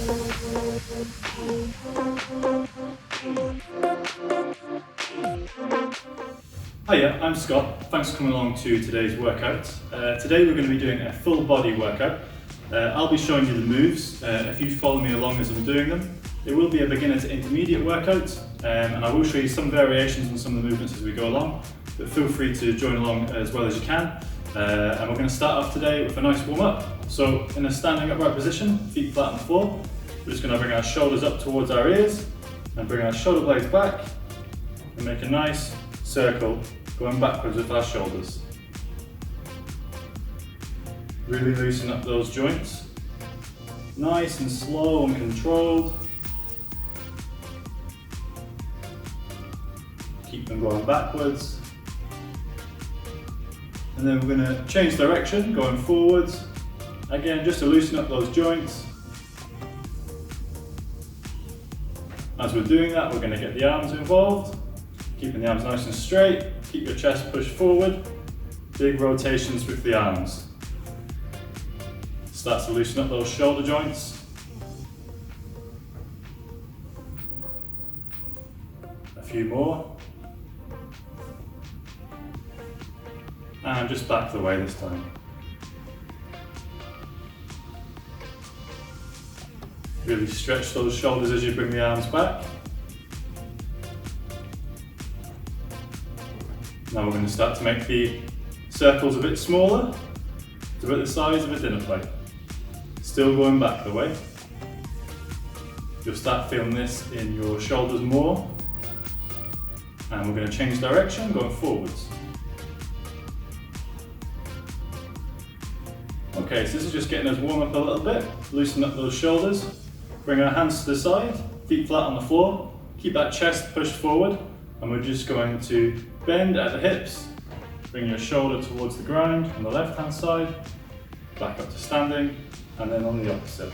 Hiya, I'm Scott. Thanks for coming along to today's workout. Today we're going to be doing a full body workout. I'll be showing you the moves if you follow me along as I'm doing them. It will be a beginner to intermediate workout and I will show you some variations on some of the movements as we go along, but feel free to join along as well as you can. And we're going to start off today with a nice warm up. So in a standing upright position, feet flat on the floor, we're just going to bring our shoulders up towards our ears and bring our shoulder blades back and make a nice circle going backwards with our shoulders. Really loosen up those joints. Nice and slow and controlled. Keep them going backwards. And then we're going to change direction, going forwards. Again, just to loosen up those joints. As we're doing that, we're going to get the arms involved. Keeping the arms nice and straight. Keep your chest pushed forward. Big rotations with the arms. Start to loosen up those shoulder joints. A few more. And just back the way this time. Really stretch those shoulders as you bring the arms back. Now we're going to start to make the circles a bit smaller, to about the size of a dinner plate. Still going back the way. You'll start feeling this in your shoulders more. And we're going to change direction, going forwards. Okay, so this is just getting us warm up a little bit, loosen up those shoulders, bring our hands to the side, feet flat on the floor, keep that chest pushed forward, and we're just going to bend at the hips, bring your shoulder towards the ground on the left hand side, back up to standing, and then on the opposite.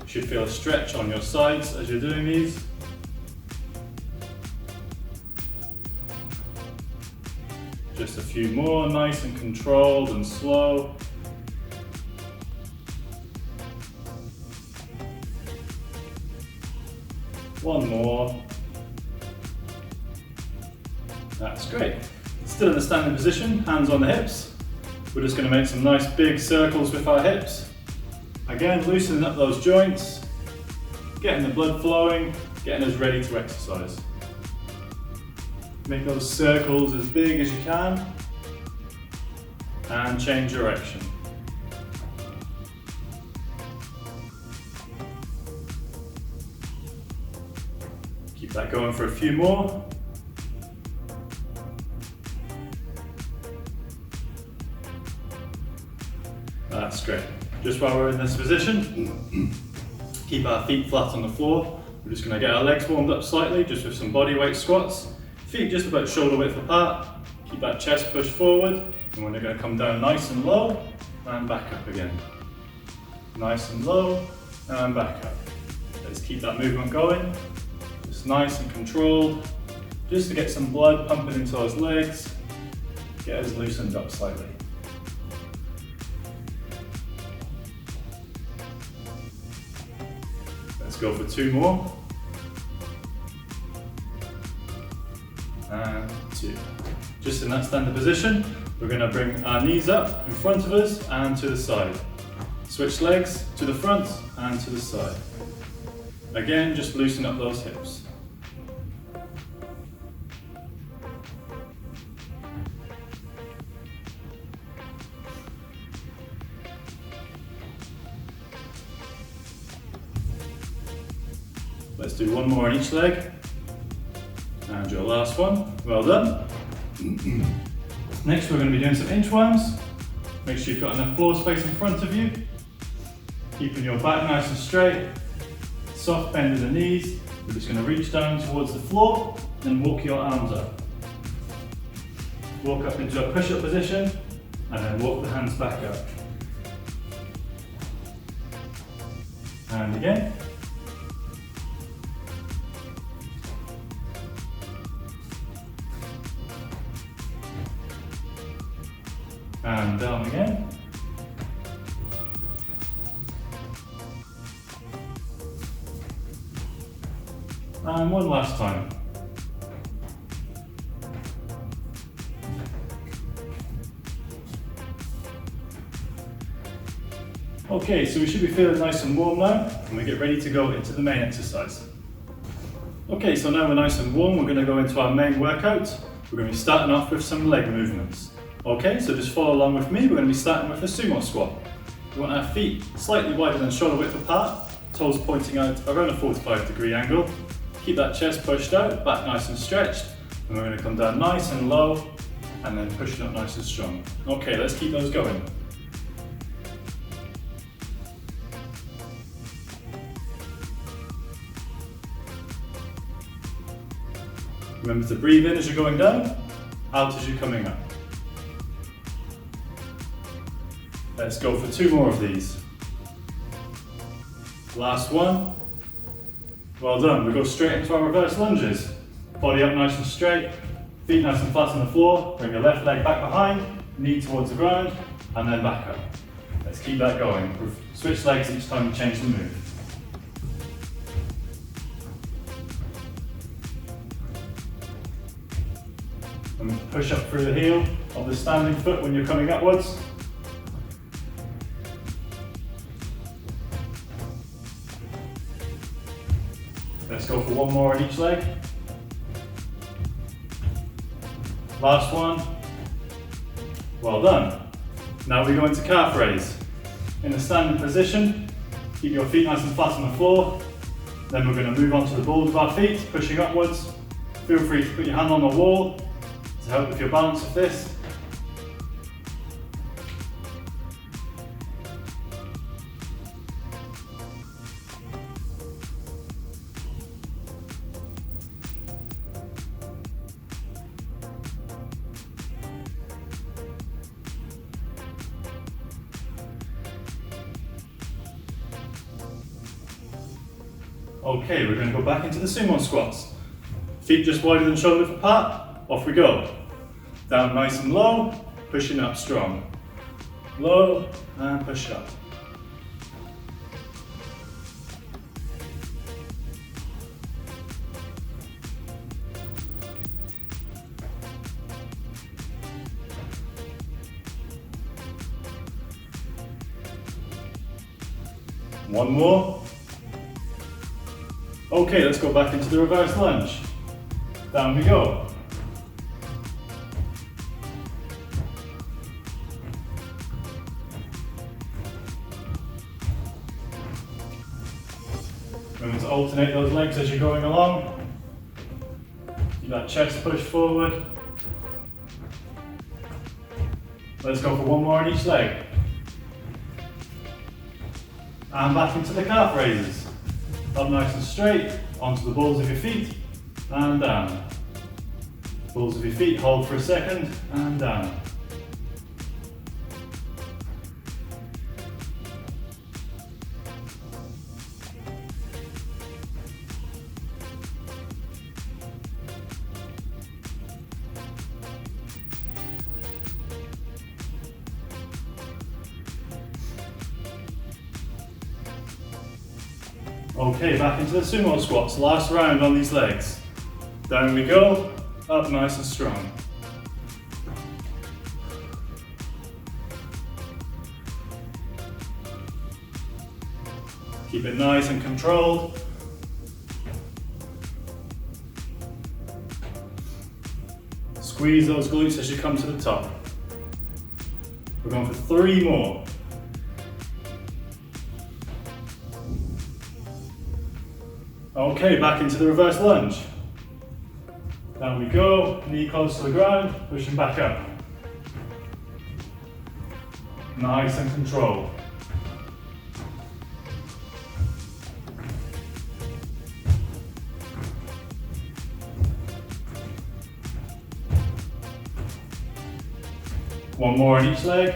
You should feel a stretch on your sides as you're doing these. Just a few more, nice and controlled and slow. One more. That's great. Still in the standing position, hands on the hips. We're just going to make some nice big circles with our hips. Again, loosening up those joints, getting the blood flowing, getting us ready to exercise. Make those circles as big as you can and change direction. Keep that going for a few more. That's great. Just while we're in this position, keep our feet flat on the floor. We're just going to get our legs warmed up slightly, just with some body weight squats. Feet just about shoulder width apart. Keep that chest pushed forward, and we're going to come down nice and low, and back up again. Nice and low, and back up. Let's keep that movement going. Just nice and controlled, just to get some blood pumping into those legs, get us loosened up slightly. Let's go for two more. And two. Just in that standing position, we're going to bring our knees up in front of us and to the side. Switch legs to the front and to the side. Again, just loosen up those hips. Let's do one more on each leg. And your last one. Well done. Next we're going to be doing some inchworms. Make sure you've got enough floor space in front of you. Keeping your back nice and straight. Soft bend in the knees. We're just going to reach down towards the floor and walk your arms up. Walk up into a push-up position and then walk the hands back up. And again. And down again. And one last time. Okay, so we should be feeling nice and warm now, and we get ready to go into the main exercise. Okay, so now we're nice and warm, we're going to go into our main workout. We're going to be starting off with some leg movements. Okay, so just follow along with me. We're going to be starting with a sumo squat. We want our feet slightly wider than shoulder width apart, toes pointing out around a 45-degree angle. Keep that chest pushed out, back nice and stretched, and we're going to come down nice and low, and then pushing up nice and strong. Okay, let's keep those going. Remember to breathe in as you're going down, out as you're coming up. Let's go for 2 more of these. Last one. Well done. We go straight into our reverse lunges. Body up nice and straight, feet nice and flat on the floor. Bring your left leg back behind, knee towards the ground, and then back up. Let's keep that going. Switch legs each time you change the move. And push up through the heel of the standing foot when you're coming upwards. Let's go for 1 more on each leg. Last one. Well done. Now we go into calf raise. In a standing position, keep your feet nice and flat on the floor. Then we're going to move on to the balls of our feet, pushing upwards. Feel free to put your hand on the wall to help with your balance of this. Okay, we're going to go back into the sumo squats. Feet just wider than shoulder width apart. Off we go. Down nice and low, pushing up strong. Low and push up. One more. Okay, let's go back into the reverse lunge. Down we go. Remember to alternate those legs as you're going along. Keep that chest pushed forward. Let's go for 1 more on each leg. And back into the calf raises. Up nice and straight, onto the balls of your feet, and down. Balls of your feet, hold for a second, and down. Okay, back into the sumo squats. Last round on these legs. Down we go, up nice and strong. Keep it nice and controlled. Squeeze those glutes as you come to the top. We're going for 3 more. Okay, back into the reverse lunge. Down we go, knee close to the ground, pushing back up. Nice and controlled. One more on each leg.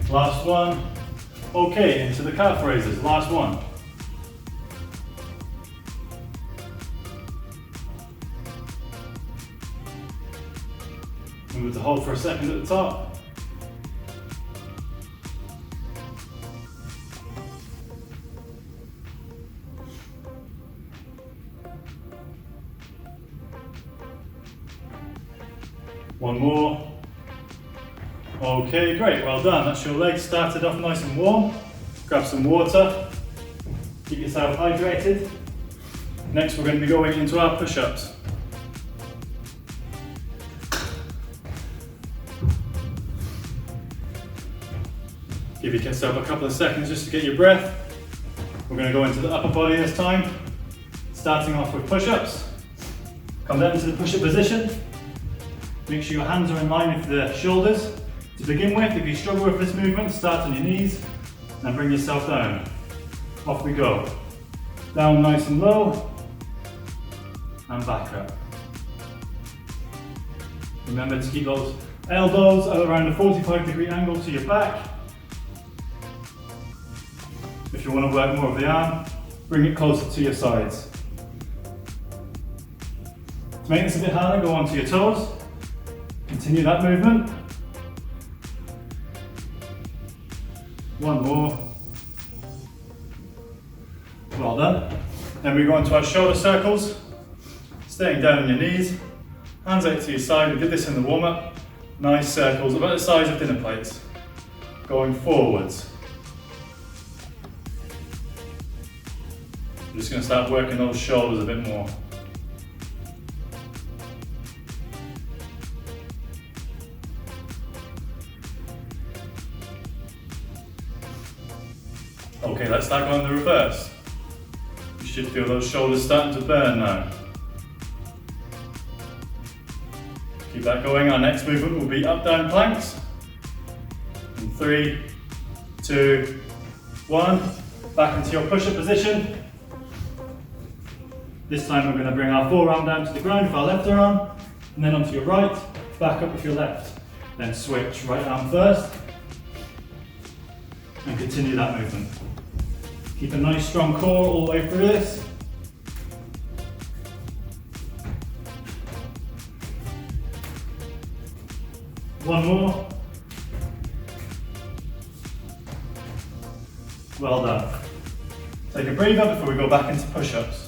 Last one. Okay, into the calf raises. Last one. Remember to hold for a second at the top. One more. Okay, great, well done. That's your legs started off nice and warm. Grab some water. Keep yourself hydrated. Next, we're going to be going into our push-ups. Give yourself a couple of seconds just to get your breath. We're going to go into the upper body this time, starting off with push-ups. Come down to the push-up position. Make sure your hands are in line with the shoulders. To begin with, if you struggle with this movement, start on your knees and bring yourself down. Off we go. Down nice and low, and back up. Remember to keep those elbows at around a 45-degree angle to your back. If you want to work more of the arm, bring it closer to your sides. To make this a bit harder, go onto your toes. Continue that movement. One more. Well done. Then we go into our shoulder circles. Staying down on your knees. Hands out to your side. We did this in the warm-up. Nice circles, about the size of dinner plates. Going forwards. I'm just going to start working those shoulders a bit more. Okay, let's start going the reverse. You should feel those shoulders starting to burn now. Keep that going. Our next movement will be up-down planks. In 3, 2, 1. Back into your push-up position. This time we're going to bring our forearm down to the ground with our left arm, and then onto your right, back up with your left. Then switch, right arm first, and continue that movement. Keep a nice strong core all the way through this. One more. Well done. Take a breather before we go back into push-ups.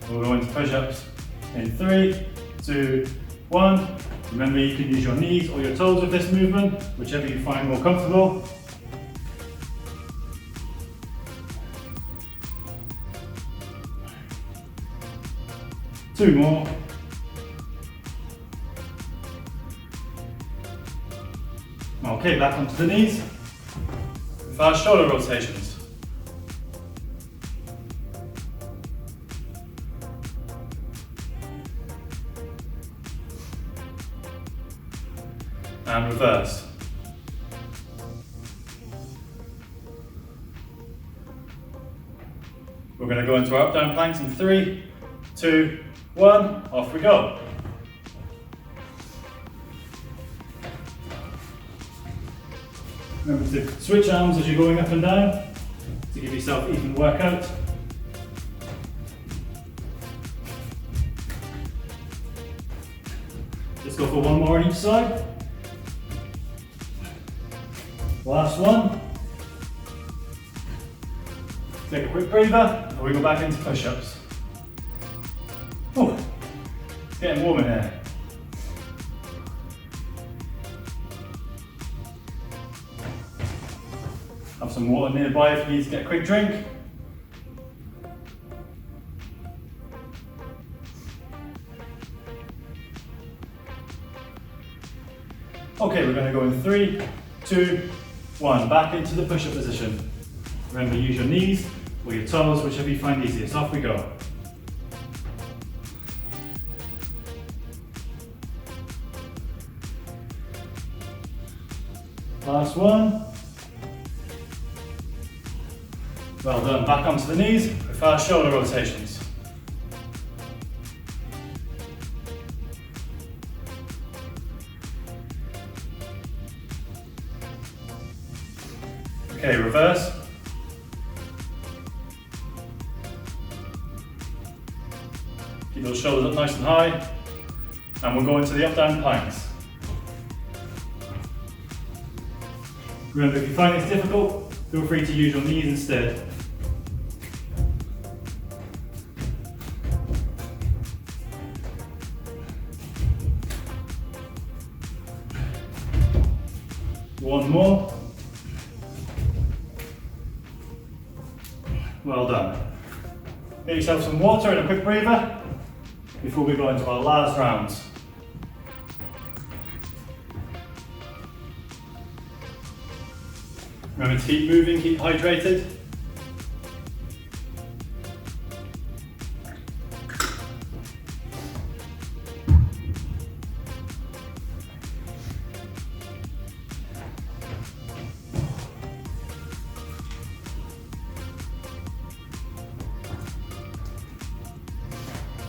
We'll go into push-ups in 3, 2, 1. Remember, you can use your knees or your toes with this movement, whichever you find more comfortable. Two more. Okay, back onto the knees with our shoulder rotations. And reverse. We're going to go into our up-down planks in 3, 2, 1, off we go. Remember to switch arms as you're going up and down to give yourself even workout. Let's go for one more on each side. Last one. Take a quick breather before we go back into push-ups. Oh, it's getting warm in here. Have some water nearby if you need to get a quick drink. Okay, we're going to go in 3, 2, 1. Back into the push-up position. Remember, use your knees or your toes, whichever you find easiest. Off we go. Last one. Well done. Back onto the knees with our shoulder rotations. Okay, reverse. Keep those shoulders up nice and high. And we'll go into the up-down planks. Remember, if you find this difficult, feel free to use your knees instead. some more. Well done. Get yourself some water and a quick breather before we go into our last rounds. Remember to keep moving, keep hydrated.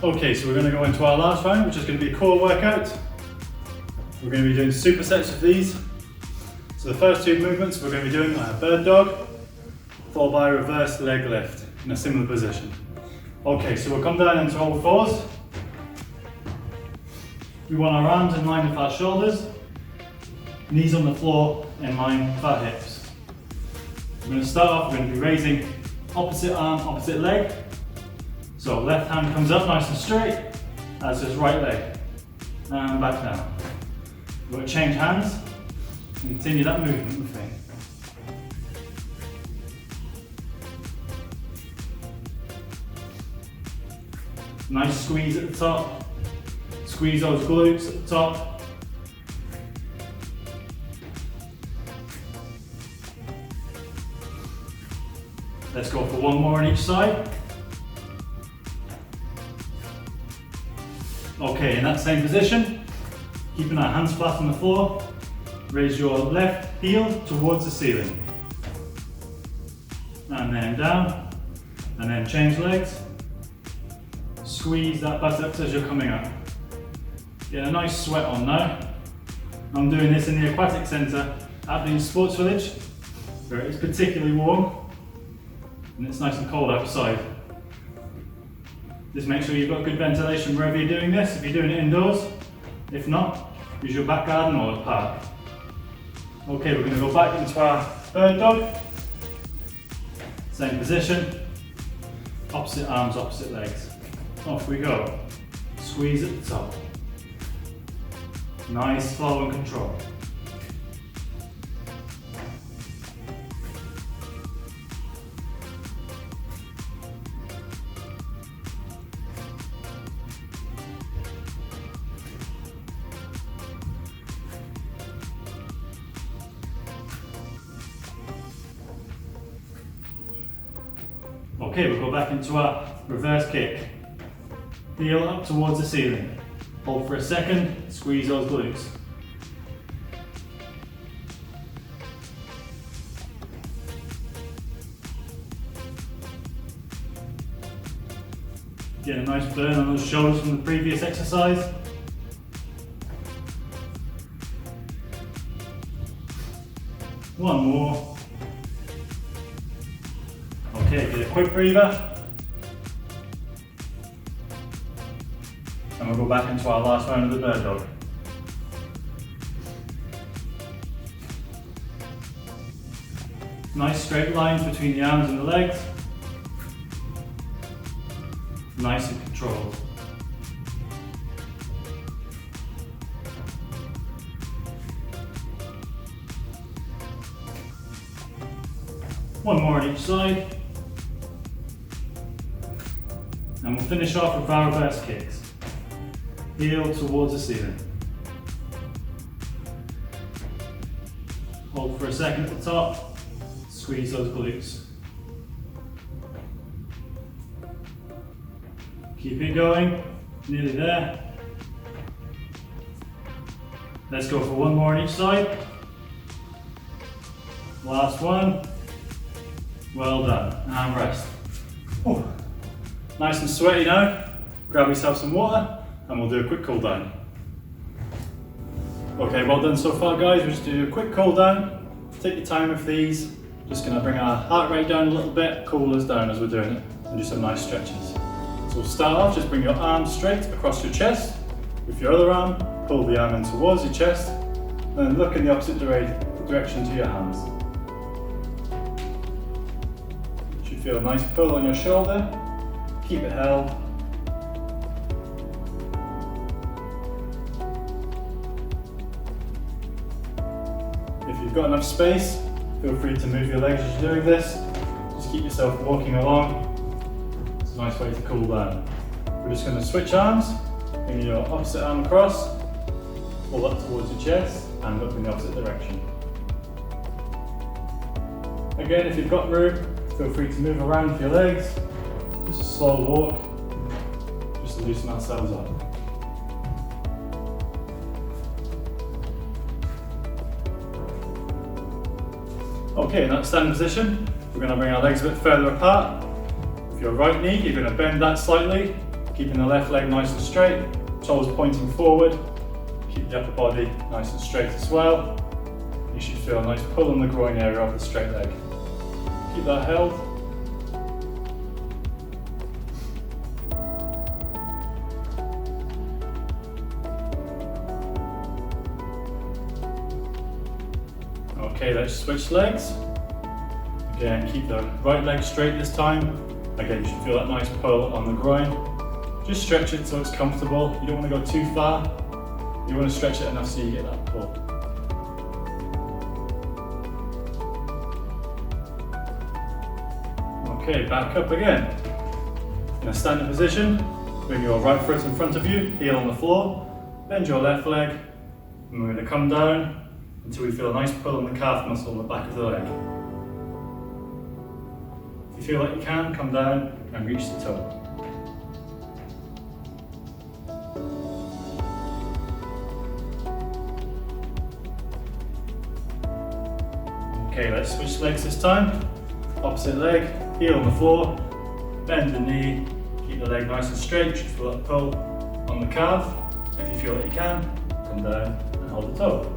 Okay, so we're going to go into our last round, which is going to be a core workout. We're going to be doing supersets of these. So the first two movements we're going to be doing are a bird dog, followed by a reverse leg lift in a similar position. Okay, so we'll come down into all fours. We want our arms in line with our shoulders, knees on the floor in line with our hips. We're going to start off, we're going to be raising opposite arm, opposite leg. So left hand comes up nice and straight, as does right leg. And back down. We're going to change hands and continue that movement with me. Nice squeeze at the top. Squeeze those glutes at the top. Let's go for one more on each side. Okay, in that same position, keeping our hands flat on the floor, raise your left heel towards the ceiling. And then down, and then change legs. Squeeze that buttocks as you're coming up. Get a nice sweat on now. I'm doing this in the aquatic centre, Aberdeen Sports Village, where it is particularly warm, and it's nice and cold outside. Just make sure you've got good ventilation wherever you're doing this, if you're doing it indoors. If not, use your back garden or a park. Okay, we're going to go back into our bird dog. Same position, opposite arms, opposite legs. Off we go. Squeeze at the top. Nice flow and control. Okay, we'll go back into our reverse kick. Heel up towards the ceiling. Hold for a second, squeeze those glutes. Get a nice burn on those shoulders from the previous exercise. One more. Okay, get a quick breather. And we'll go back into our last round of the bird dog. Nice straight lines between the arms and the legs. Nice and controlled. One more on each side. And we'll finish off with our reverse kicks. Heel towards the ceiling. Hold for a second at the top. Squeeze those glutes. Keep it going. Nearly there. Let's go for one more on each side. Last one. Well done. And rest. Ooh. Nice and sweaty now. Grab yourself some water and we'll do a quick cool down. Okay, well done so far guys. We'll just do a quick cool down. Take your time with these. Just going to bring our heart rate down a little bit, cool us down as we're doing it, and do some nice stretches. So we'll start off, just bring your arm straight across your chest. With your other arm, pull the arm in towards your chest, and then look in the opposite direction to your hands. You should feel a nice pull on your shoulder. Keep it held. If you you've got enough space, feel free to move your legs as you're doing this. Just keep yourself walking along. It's a nice way to cool down. We're just going to switch arms, bring your opposite arm across, pull up towards your chest and look in the opposite direction. Again, if you've got room, feel free to move around with your legs. Just a slow walk, just to loosen ourselves up. Okay, in that standing position, we're going to bring our legs a bit further apart. With your right knee, you're going to bend that slightly, keeping the left leg nice and straight, toes pointing forward. Keep the upper body nice and straight as well. You should feel a nice pull in the groin area of the straight leg. Keep that held. Okay, let's switch legs. Again, keep the right leg straight this time. Again, you should feel that nice pull on the groin. Just stretch it so it's comfortable. You don't want to go too far. You want to stretch it enough so you get that pull. Okay, back up again. In a standing position, bring your right foot in front of you, heel on the floor, bend your left leg, and we're going to come down until we feel a nice pull on the calf muscle on the back of the leg. If you feel like you can, come down and reach the toe. Okay, let's switch legs this time. Opposite leg, heel on the floor, bend the knee, keep the leg nice and straight, you should feel that pull on the calf. If you feel that you can, come down and hold the toe.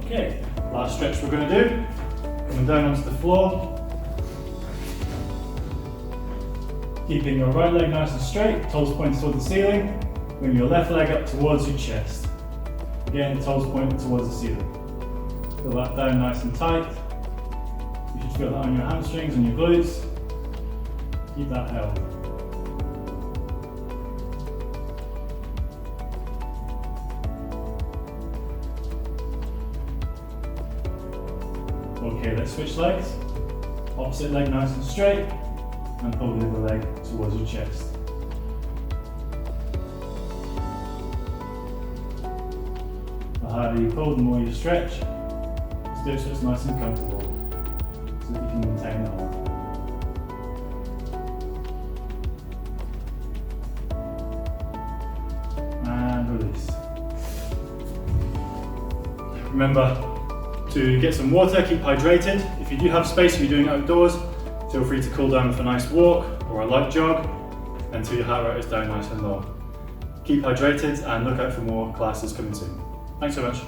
Okay, last stretch we're going to do, coming down onto the floor. Keeping your right leg nice and straight, toes pointing towards the ceiling. Bring your left leg up towards your chest. Again, toes pointing towards the ceiling. Feel that down nice and tight. You should feel that on your hamstrings and your glutes. Keep that held. Okay, let's switch legs. Opposite leg nice and straight. And pull the other leg towards your chest. The harder you pull, the more you stretch. Just do it so it's nice and comfortable, so that you can maintain the hold. And release. Remember to get some water, keep hydrated. If you do have space and you're doing it outdoors, feel free to cool down with a nice walk or a light jog until your heart rate is down nice and low. Keep hydrated and look out for more classes coming soon. Thanks so much.